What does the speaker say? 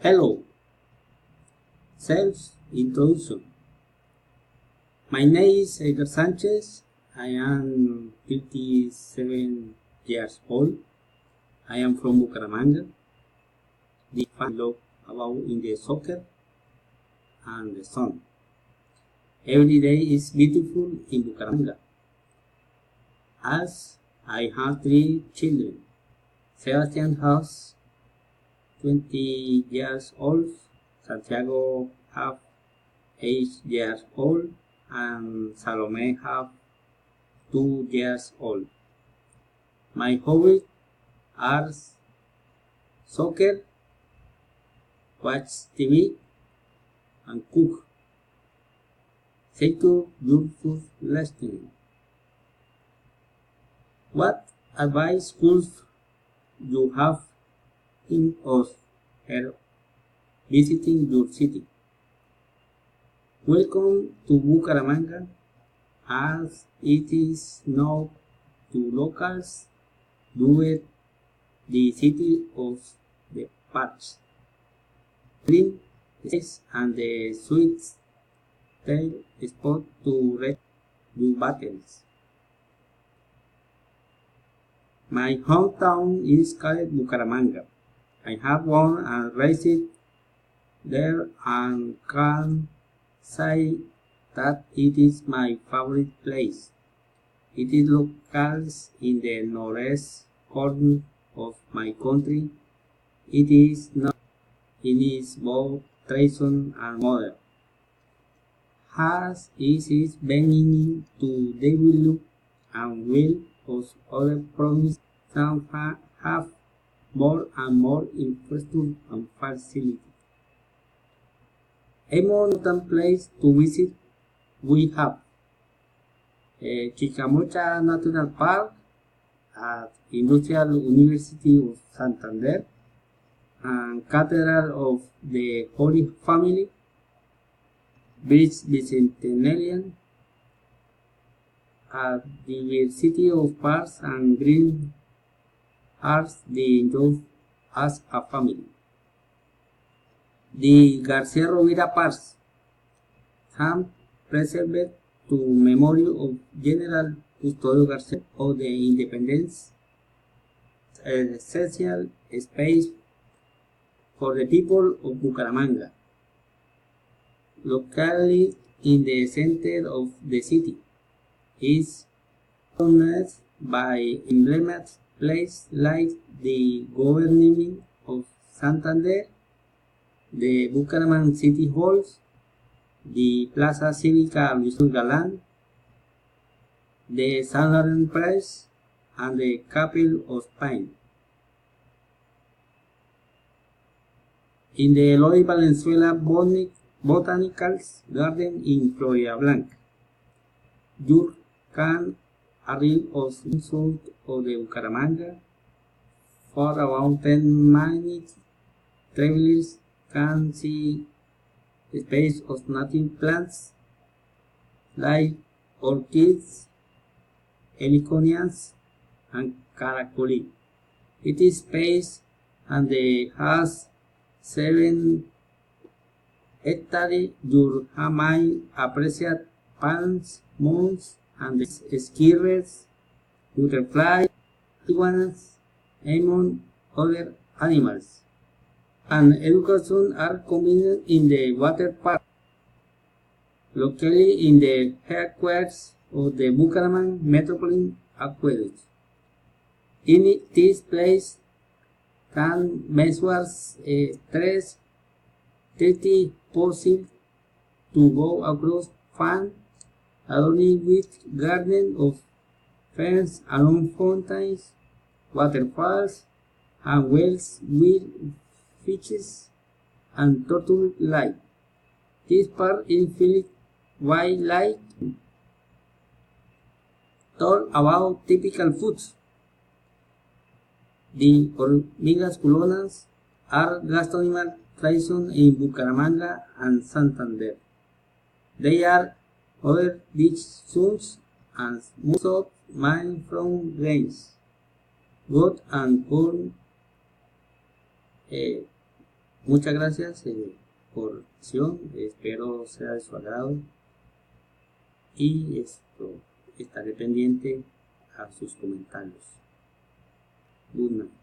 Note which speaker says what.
Speaker 1: Hello, self-introduction. My name is Edgar Sanchez. I am 57 years old. I am from Bucaramanga. The fan love about in the soccer and the sun. Every day is beautiful in Bucaramanga. As I have three children. Sebastian has 20 years old. Santiago have 8 years old, and Salome have 2 years old. My hobbies are soccer, watch TV, and cook. Thank you for listening. What advice could you have in of her visiting your city? Welcome to Bucaramanga, as it is known to locals, duet the city of the parks, green space, and the sweet tail spot to rest your batteries. My hometown is called Bucaramanga. I have born and raised there and can say that it is my favorite place. It is located in the northeast corner of my country. It is not in its both tradition and modern. As it is beginning to develop and will of other provinces some have more and more infrastructure and facilities. A more important place to visit we have Chicamocha National Park at Industrial University of Santander and Cathedral of the Holy Family, Beach Bicentennial, at the University of Parks and Green Arts they enjoy as a family. The Garcia Rovira Parks, some preserved to memory of General Custodio Garcia of the Independence, an essential space for the people of Bucaramanga, located in the center of the city, is surrounded by emblematic places like the Government of Santander, the Bucaramanga City Halls, the Plaza Cívica Luis Galán, the San Lorenzo Press, and the Capital of Spain. In the Eloy Valenzuela Botanical Garden in Florida Blanca, you can arrive of south of the Bucaramanga for around 10 minutes. Travelers can see the space of native plants like orchids, heliconias, and caracoli. It is space and has 7 hectares. You may appreciate palms, moons, and skiers, butterflies, iguanas, among other animals. And education are combined in the water park, located in the headquarters of the Bucaramanga Metropolitan Aqueduct. In this place can measure 30 possible to go across fan, adorned with garden of ferns along fountains, waterfalls, and wells with fishes and turtle life. This park is filled wildlife. Talk about typical foods. The hormigas culonas are gastronomic tradition in Bucaramanga and Santander. They are other dishes and most of made from grains, goat and corn, Muchas gracias por la atención, espero sea de su agrado y estaré pendiente a sus comentarios. Good night.